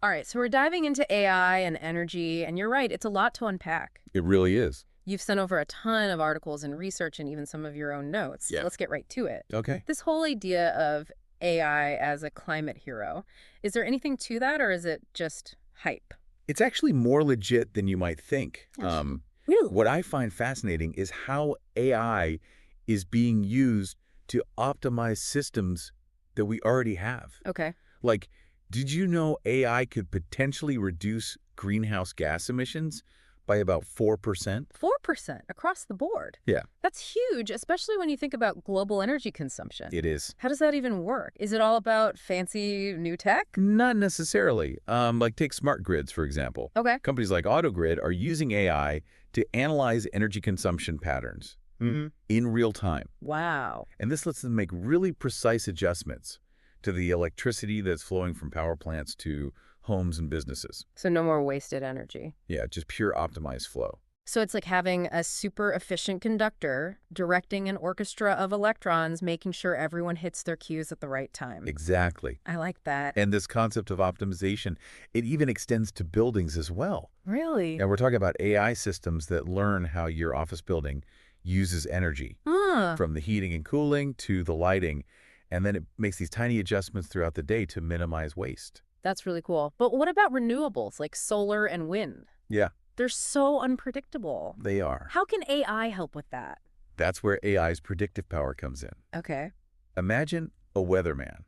All right, so we're diving into AI and energy, and you're right, it's a lot to unpack. It really is. You've sent over a ton of articles and research and even some of your own notes. Yeah. So let's get right to it. Okay. This whole idea of AI as a climate hero, is there anything to that, or is it just hype? It's actually more legit than you might think. Really? What I find fascinating is how AI is being used to optimize systems that we already have. Okay. Like, did you know AI could potentially reduce greenhouse gas emissions by about 4%? 4% across the board. Yeah, That's huge, especially when you think about global energy consumption. it is. How does that even work? Is it all about fancy new tech? Not necessarily. Like take smart grids, for example. Okay. Companies like AutoGrid are using AI to analyze energy consumption patterns in real time. Wow. And this lets them make really precise adjustments to the electricity that's flowing from power plants to homes and businesses. So no more wasted energy. Yeah, just pure optimized flow. So it's like having a super efficient conductor directing an orchestra of electrons, making sure everyone hits their cues at the right time. Exactly. I like that. And this concept of optimization, it even extends to buildings as well. Really? And we're talking about AI systems that learn how your office building uses energy, Huh. from the heating and cooling to the lighting, and then it makes these tiny adjustments throughout the day to minimize waste. That's really cool. But what about renewables like solar and wind? Yeah, They're so unpredictable. they are. How can AI help with that? That's where AI's predictive power comes in. Okay. Imagine a weatherman,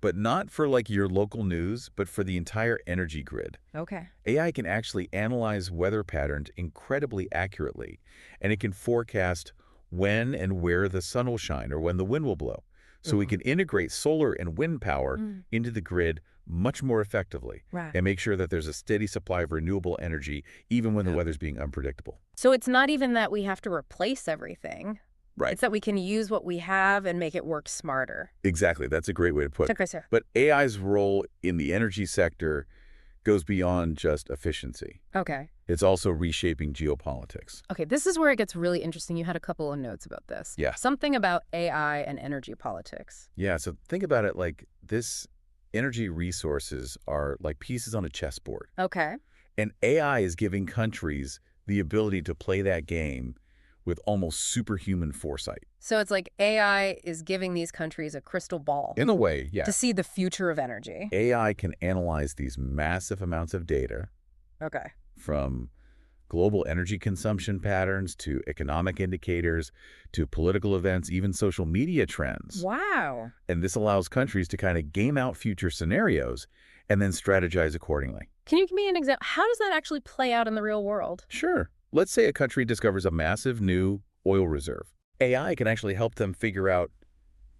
but not for like your local news, but for the entire energy grid. Okay. AI can actually analyze weather patterns incredibly accurately, and it can forecast when and where the sun will shine or when the wind will blow. So we can integrate solar and wind power into the grid much more effectively Right. and make sure that there's a steady supply of renewable energy even when the weather's being unpredictable. So it's not even that we have to replace everything. Right. It's that we can use what we have and make it work smarter. Exactly. That's a great way to put it. Okay, sir. But AI's role in the energy sector goes beyond just efficiency. Okay. It's also reshaping geopolitics. Okay, this is where it gets really interesting. You had a couple of notes about this. Yeah. Something about AI and energy politics. Yeah, so think about it like this: energy resources are like pieces on a chessboard. Okay. And AI is giving countries the ability to play that game with almost superhuman foresight. So it's like AI is giving these countries a crystal ball In a way, yeah. to see the future of energy. AI can analyze these massive amounts of data Okay. from global energy consumption patterns to economic indicators to political events, even social media trends. Wow. And this allows countries to kind of game out future scenarios and then strategize accordingly. Can you give me an example? How does that actually play out in the real world? Sure. Let's say a country discovers a massive new oil reserve. AI can actually help them figure out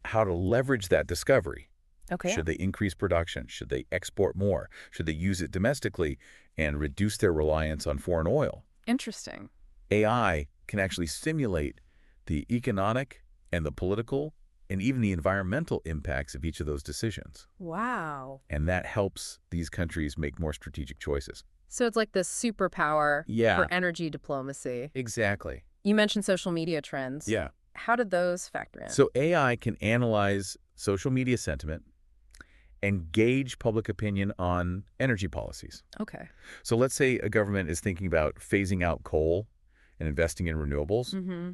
how to leverage that discovery. Okay. Should they increase production? Should they export more? Should they use it domestically and reduce their reliance on foreign oil? Interesting. AI can actually simulate the economic and the political and even the environmental impacts of each of those decisions. Wow. And that helps these countries make more strategic choices. So it's like this superpower Yeah. for energy diplomacy. Exactly. You mentioned social media trends. Yeah. How did those factor in? So AI can analyze social media sentiment and gauge public opinion on energy policies. Okay. So let's say a government is thinking about phasing out coal and investing in renewables. Mm-hmm.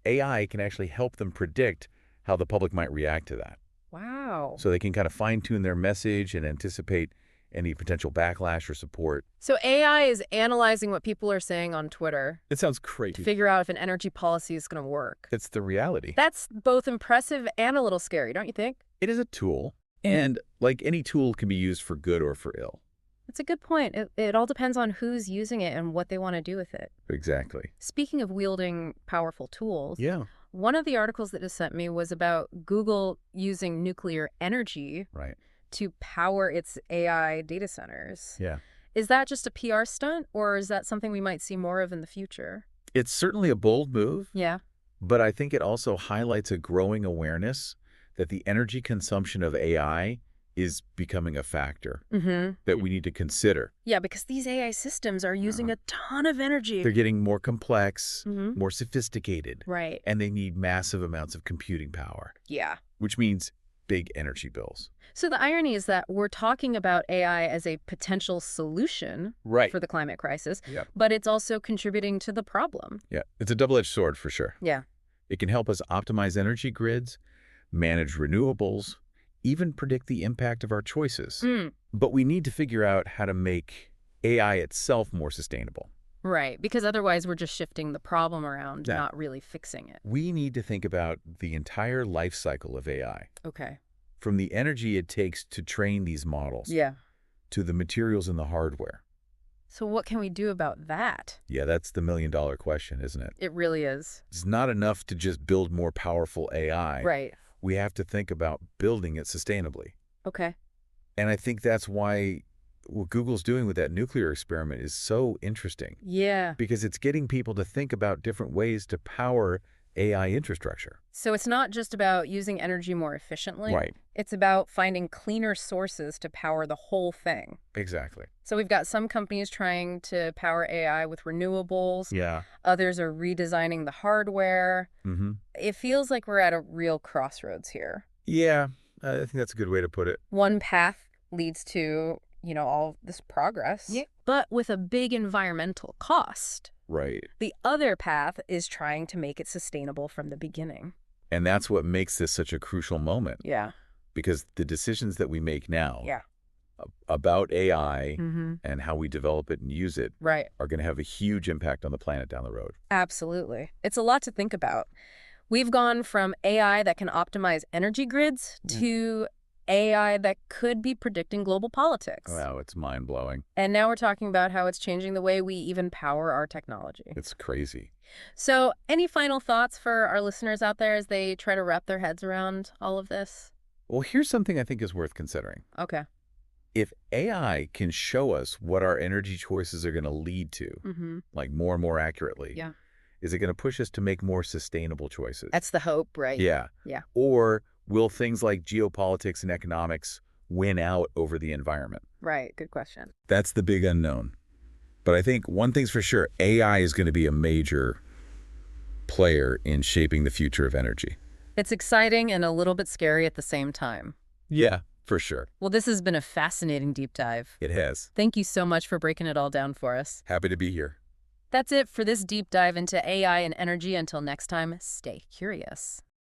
AI can actually help them predict how the public might react to that. Wow. So they can kind of fine-tune their message and anticipate any potential backlash or support. So AI is analyzing what people are saying on Twitter It sounds to crazy. figure out if an energy policy is going to work. It's the reality. That's both impressive and a little scary, don't you think? It is a tool, and like any tool can be used for good or for ill. That's a good point. It all depends on who's using it and what they want to do with it. Exactly. Speaking of wielding powerful tools, Yeah. one of the articles that was sent me was about Google using nuclear energy Right. to power its AI data centers. Yeah. Is that just a PR stunt, or is that something we might see more of in the future? It's certainly a bold move, Yeah. but I think it also highlights a growing awareness that the energy consumption of AI is becoming a factor Mm-hmm. that we need to consider. Yeah, because these AI systems are using a ton of energy. They're getting more complex, Mhm. more sophisticated, Right. and they need massive amounts of computing power, Yeah. which means big energy bills. So the irony is that we're talking about AI as a potential solution Right. for the climate crisis, Yep. but it's also contributing to the problem. Yeah, it's a double-edged sword for sure. Yeah. It can help us optimize energy grids, manage renewables, even predict the impact of our choices. But we need to figure out how to make AI itself more sustainable. Right, because otherwise we're just shifting the problem around, Yeah. not really fixing it. We need to think about the entire life cycle of AI, Okay. from the energy it takes to train these models Yeah. to the materials in the hardware. So what can we do about that? Yeah, that's the million-dollar question, isn't it? It really is. It's not enough to just build more powerful AI. Right. We have to think about building it sustainably. Okay. And I think that's why what Google's doing with that nuclear experiment is so interesting, Yeah. because it's getting people to think about different ways to power AI infrastructure. So it's not just about using energy more efficiently. Right. It's about finding cleaner sources to power the whole thing. Exactly. So we've got some companies trying to power AI with renewables. Yeah. Others are redesigning the hardware. It feels like we're at a real crossroads here. Yeah, I think that's a good way to put it. One path leads to, all this progress, but with a big environmental cost. Right. The other path is trying to make it sustainable from the beginning. And that's what makes this such a crucial moment, Yeah. because the decisions that we make now Yeah. about AI Mm-hmm. and how we develop it and use it Right. are going to have a huge impact on the planet down the road. Absolutely. It's a lot to think about. We've gone from AI that can optimize energy grids to AI that could be predicting global politics. Wow, it's mind-blowing. And now we're talking about how it's changing the way we even power our technology. It's crazy. So any final thoughts for our listeners out there as they try to wrap their heads around all of this? Well, here's something I think is worth considering. Okay. If AI can show us what our energy choices are going to lead to, like more and more accurately, Yeah. is it going to push us to make more sustainable choices? That's the hope, right? Yeah. Yeah. Or will things like geopolitics and economics win out over the environment? Right. Good question. That's the big unknown. But I think one thing's for sure, AI is going to be a major player in shaping the future of energy. It's exciting and a little bit scary at the same time. Yeah, for sure. Well, this has been a fascinating deep dive. It has. Thank you so much for breaking it all down for us. Happy to be here. That's it for this deep dive into AI and energy. Until next time, stay curious.